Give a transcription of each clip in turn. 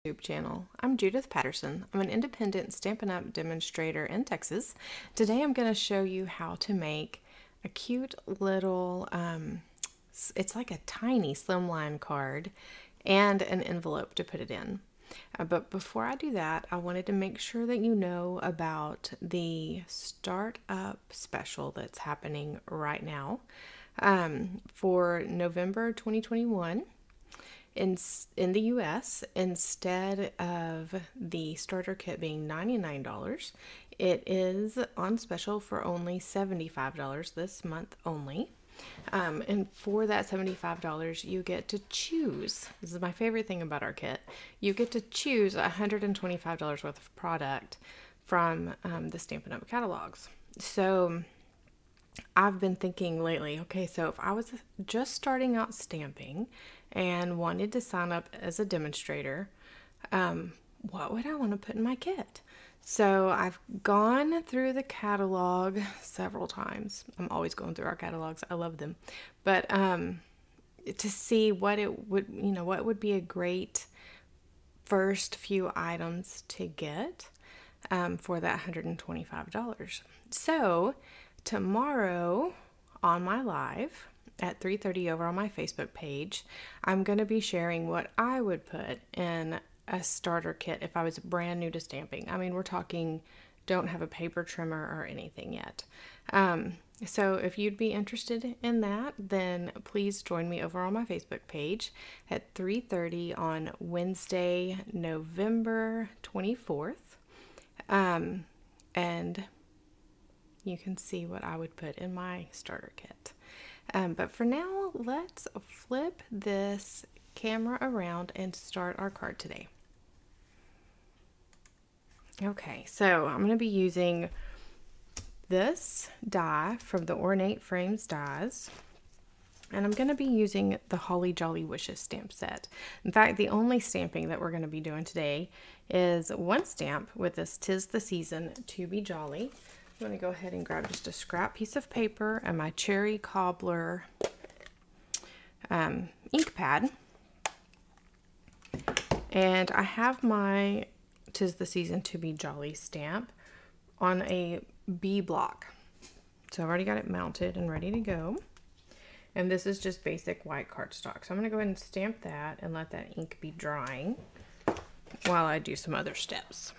YouTube channel. I'm Judith Patterson. I'm an independent Stampin' Up! Demonstrator in Texas. Today I'm going to show you how to make a cute little, it's like a tiny slimline card and an envelope to put it in. But before I do that, I wanted to make sure that you know about the Startup special that's happening right now for November 2021. In the US, instead of the starter kit being $99, it is on special for only $75 this month only. And for that $75, you get to choose. This is my favorite thing about our kit. You get to choose $125 worth of product from the Stampin' Up! Catalogs. So I've been thinking lately, okay, so if I was just starting out stamping and wanted to sign up as a demonstrator, what would I want to put in my kit? So I've gone through the catalog several times. I'm always going through our catalogs. I love them. But to see what it would, what would be a great first few items to get for that $125. So tomorrow on my live at 3:30 over on my Facebook page, I'm going to be sharing what I would put in a starter kit if I was brand new to stamping. I mean, we're talking don't have a paper trimmer or anything yet. So if you'd be interested in that, then please join me over on my Facebook page at 3:30 on Wednesday, November 24th. And you can see what I would put in my starter kit. But for now, let's flip this camera around and start our card today. Okay, so I'm going to be using this die from the Ornate Frames dies. And I'm going to be using the Holly Jolly Wishes stamp set. In fact, the only stamping that we're going to be doing today is one stamp with this 'Tis the Season to Be Jolly. I'm going to go ahead and grab just a scrap piece of paper and my Cherry Cobbler ink pad. And I have my 'Tis the Season to Be Jolly stamp on a B block. So I've already got it mounted and ready to go. And this is just basic white cardstock. So I'm going to go ahead and stamp that and let that ink be drying while I do some other steps.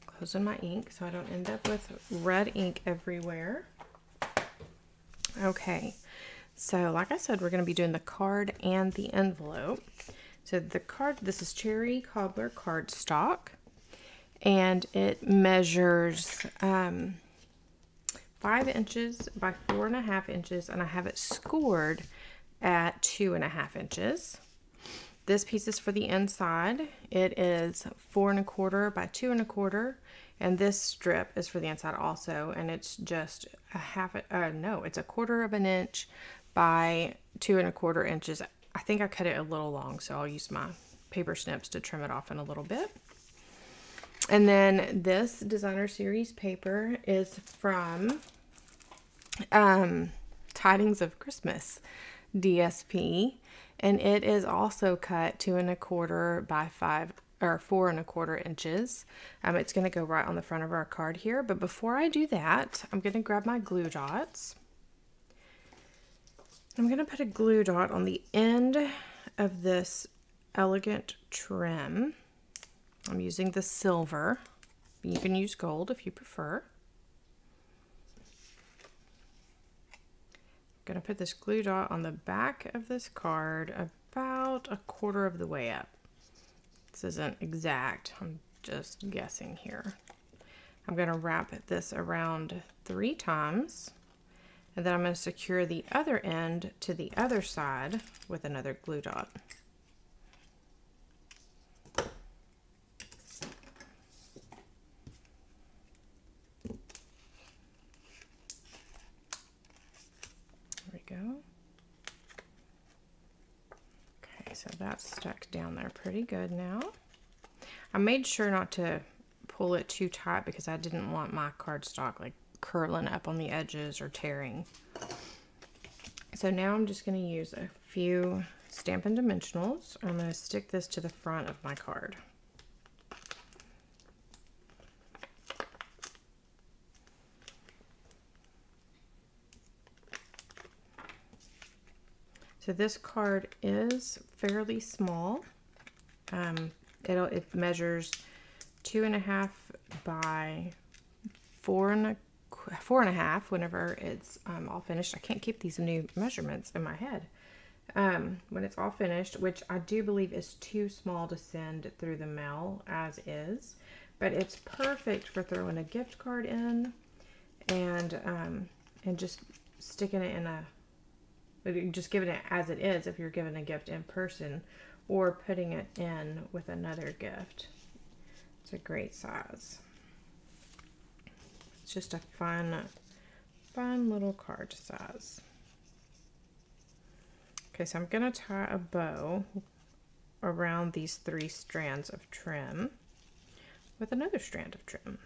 Closing my ink so I don't end up with red ink everywhere. Okay, so like I said, we're going to be doing the card and the envelope. So the card, this is Cherry Cobbler cardstock, and it measures 5 inches by 4.5 inches, and I have it scored at 2.5 inches. This piece is for the inside. It is 4 1/4 by 2 1/4, and this strip is for the inside also, and it's just it's 1/4 of an inch by 2 1/4 inches. I think I cut it a little long, so I'll use my paper snips to trim it off in a little bit. And then this designer series paper is from Tidings of Christmas DSP. And it is also cut 2 1/4 by 4 1/4 inches. It's going to go right on the front of our card here. But before I do that, I'm going to grab my glue dots. I'm going to put a glue dot on the end of this elegant trim. I'm using the silver. You can use gold if you prefer. I'm going to put this glue dot on the back of this card about 1/4 of the way up. This isn't exact. I'm just guessing here. I'm going to wrap this around 3 times, and then I'm going to secure the other end to the other side with another glue dot. Go. Okay, so that's stuck down there pretty good now. I made sure not to pull it too tight because I didn't want my cardstock like curling up on the edges or tearing. So now I'm just going to use a few Stampin' Dimensionals. I'm going to stick this to the front of my card. So this card is fairly small. It measures 2.5 by 4.5 whenever it's all finished. I can't keep these new measurements in my head. When it's all finished, which I do believe is too small to send through the mail as is, but it's perfect for throwing a gift card in and just sticking it in just giving it as it is if you're giving a gift in person, or putting it in with another gift. It's a great size. It's just a fun little card size. Okay, so I'm gonna tie a bow around these 3 strands of trim with another strand of trim.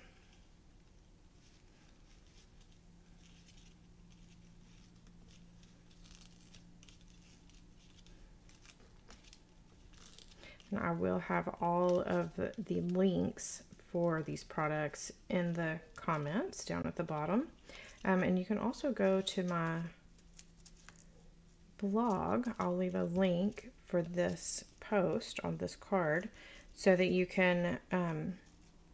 And I will have all of the links for these products in the comments down at the bottom. And you can also go to my blog. I'll leave a link for this post on this card so that you can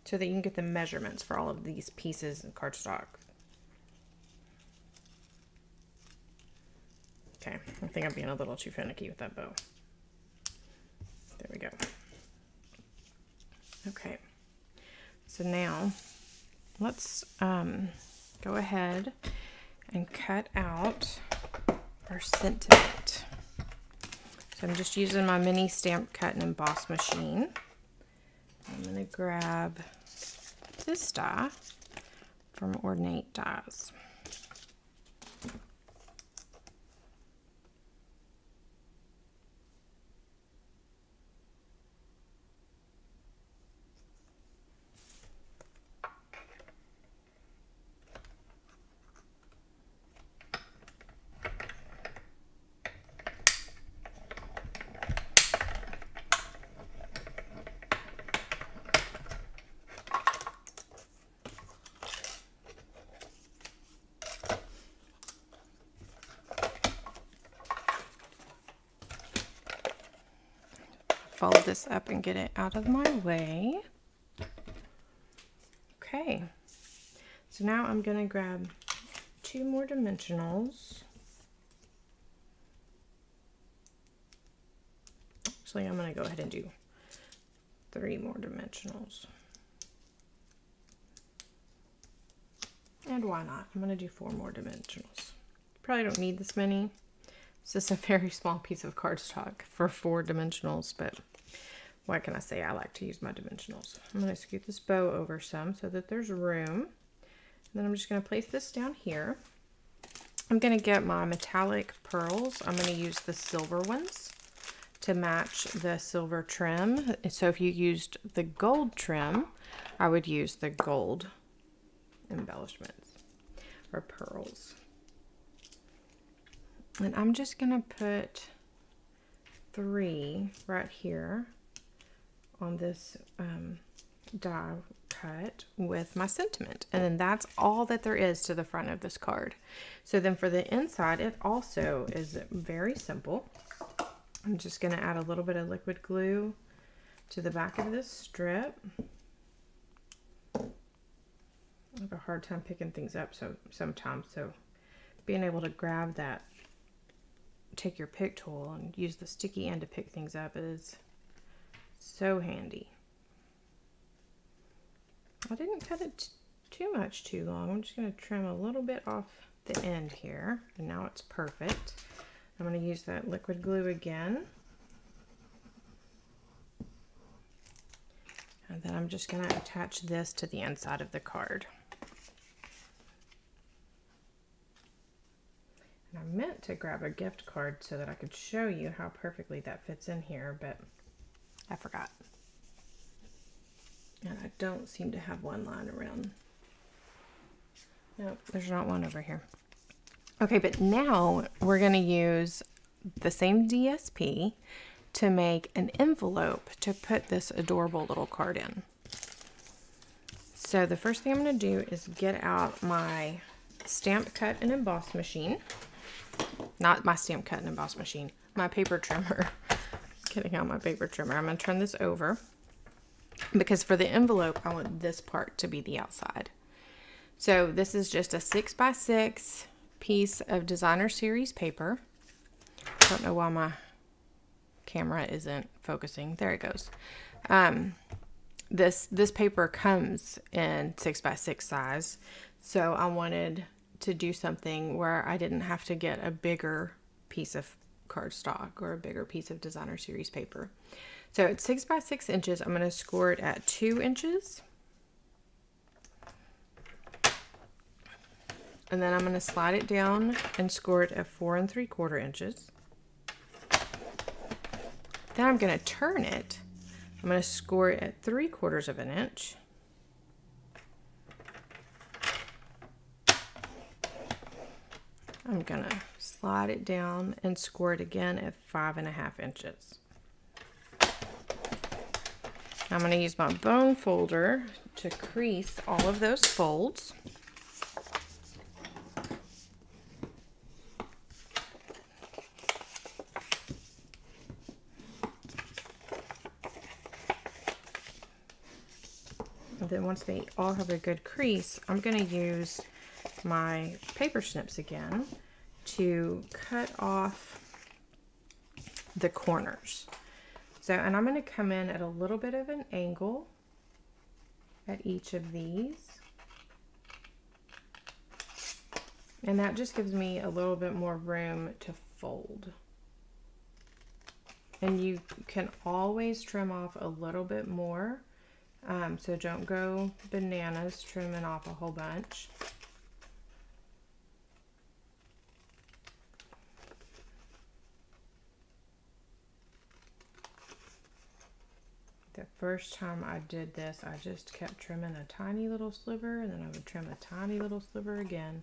get the measurements for all of these pieces in cardstock. Okay, I think I'm being a little too finicky with that bow. There we go. Okay, so now let's go ahead and cut out our sentiment. So I'm just using my mini stamp cut and emboss machine. I'm going to grab this die from Ornate Dies. Fold this up and get it out of my way. Okay, so now I'm going to grab 2 more dimensionals. Actually, I'm going to go ahead and do 3 more dimensionals. And why not? I'm going to do 4 more dimensionals. Probably don't need this many. It's just a very small piece of cardstock for 4 dimensionals, but what can I say? I like to use my dimensionals. I'm going to scoot this bow over some so that there's room. And then I'm just going to place this down here. I'm going to get my metallic pearls. I'm going to use the silver ones to match the silver trim. So if you used the gold trim, I would use the gold embellishments or pearls. And I'm just going to put 3 right here on this die cut with my sentiment. And then that's all that there is to the front of this card. So then for the inside, it also is very simple. I'm just going to add a little bit of liquid glue to the back of this strip. I have a hard time picking things up sometimes, so being able to grab that, take your pick tool and use the sticky end to pick things up is so handy. I didn't cut it too long. I'm just going to trim a little bit off the end here, and now it's perfect. I'm going to use that liquid glue again. And then I'm just going to attach this to the inside of the card. And I meant to grab a gift card so that I could show you how perfectly that fits in here, but I forgot. And I don't seem to have one lying around. Nope, there's not one over here. Okay, but now we're going to use the same DSP to make an envelope to put this adorable little card in. So the first thing I'm going to do is get out my stamp cut and emboss machine. Not my stamp cut and emboss machine, my paper trimmer. Getting out my paper trimmer. I'm going to turn this over because for the envelope I want this part to be the outside. So this is just a 6x6 piece of designer series paper. I don't know why my camera isn't focusing. There it goes. This paper comes in 6x6 size, so I wanted to do something where I didn't have to get a bigger piece of cardstock or a bigger piece of designer series paper. So it's 6x6 inches. I'm going to score it at 2 inches. And then I'm going to slide it down and score it at 4 3/4 inches. Then I'm going to turn it. I'm going to score it at 3/4 of an inch. I'm going to slide it down and score it again at 5 1/2 inches. I'm going to use my bone folder to crease all of those folds. And then once they all have a good crease, I'm going to use my paper snips again to cut off the corners. So, and I'm going to come in at a little bit of an angle at each of these. And that just gives me a little bit more room to fold. And you can always trim off a little bit more. So don't go bananas trimming off a whole bunch. The first time I did this, I just kept trimming a tiny little sliver, and then I would trim a tiny little sliver again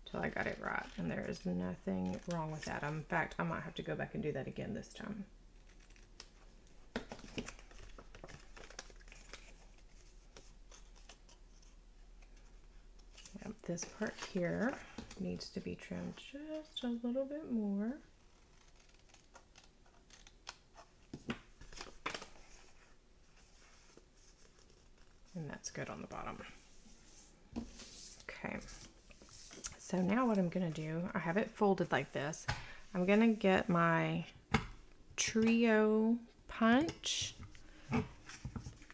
till I got it right. And there is nothing wrong with that. In fact, I might have to go back and do that again this time. Yep, this part here needs to be trimmed just a little bit more. And that's good on the bottom. Okay. So now what I'm going to do, I have it folded like this. I'm going to get my trio punch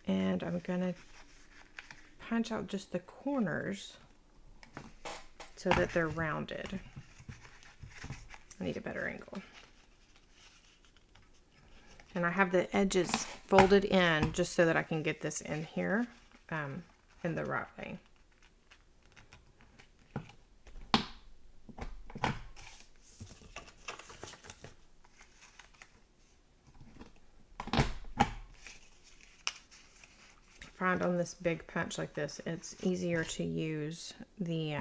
and I'm going to punch out just the corners so that they're rounded. I need a better angle. And I have the edges folded in just so that I can get this in here in the right way. I find on this big punch like this, it's easier to use the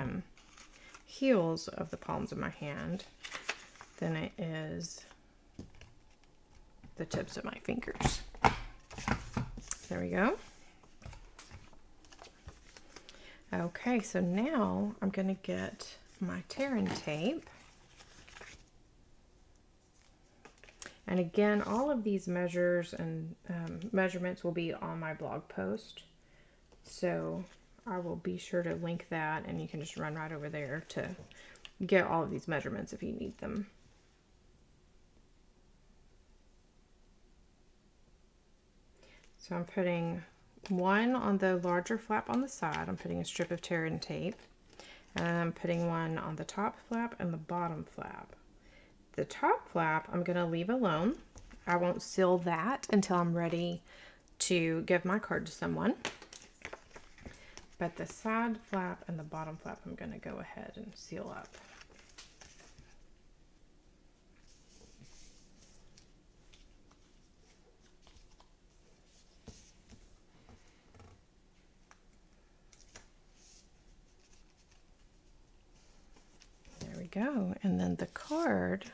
heels of the palms of my hand than it is the tips of my fingers. There we go. Okay, so now I'm going to get my tearing tape. And again, all of these measures and measurements will be on my blog post. So I will be sure to link that, and you can just run right over there to get all of these measurements if you need them. So I'm putting one on the larger flap on the side. I'm putting a strip of tear-in tape. And I'm putting one on the top flap and the bottom flap. The top flap I'm going to leave alone. I won't seal that until I'm ready to give my card to someone. But the side flap and the bottom flap I'm going to go ahead and seal up. There we go. And then the card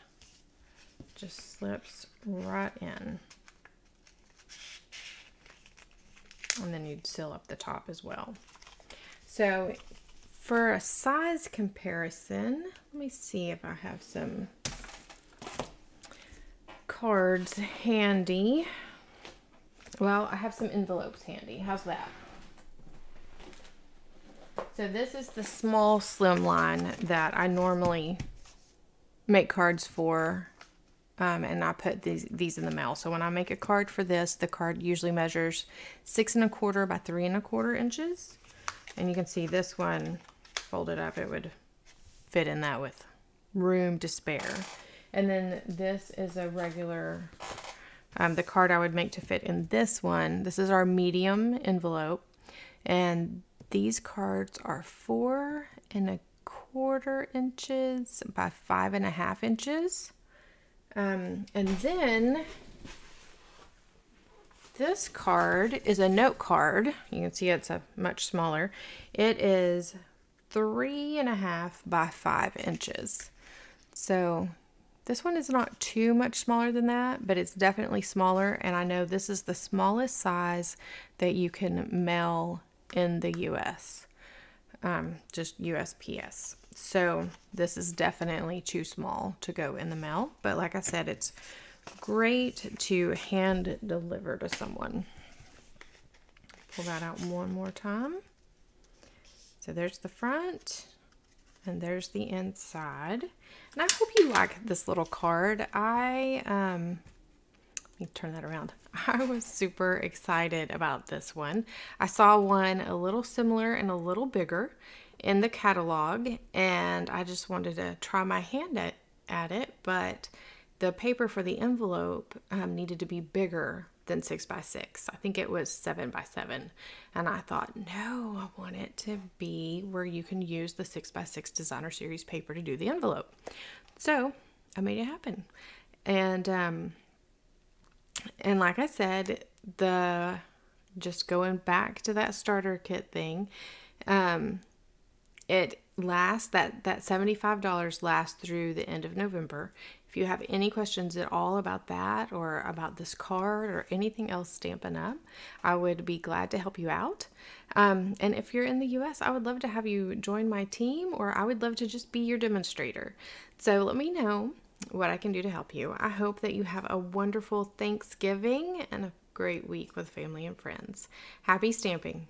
just slips right in. And then you'd seal up the top as well. So for a size comparison, let me see if I have some cards handy. Well, I have some envelopes handy. How's that? So this is the small Slimline that I normally make cards for, and I put these in the mail. So when I make a card for this, the card usually measures 6 1/4 by 3 1/4 inches. And you can see this one folded up, it would fit in that with room to spare. And then this is a regular, the card I would make to fit in this one. This is our medium envelope. And these cards are 4 1/4 inches by 5 1/2 inches. And then this card is a note card. You can see it's a much smaller. It is 3 1/2 by 5 inches. So this one is not too much smaller than that, but it's definitely smaller. And I know this is the smallest size that you can mail in the US, just USPS. So this is definitely too small to go in the mail. But like I said, it's great to hand deliver to someone. Pull that out one more time. So there's the front and there's the inside. And I hope you like this little card. Let me turn that around. I was super excited about this one. I saw one a little similar and a little bigger in the catalog, and I just wanted to try my hand at it, but the paper for the envelope needed to be bigger than 6 by 6. I think it was 7 by 7. And I thought, no, I want it to be where you can use the 6 by 6 Designer Series paper to do the envelope. So I made it happen. And like I said, just going back to that starter kit thing, it lasts, that $75 lasts through the end of November. If you have any questions at all about that or about this card or anything else Stampin' Up, I would be glad to help you out. And if you're in the US, I would love to have you join my team, or I would love to just be your demonstrator. So let me know what I can do to help you. I hope that you have a wonderful Thanksgiving and a great week with family and friends. Happy stamping!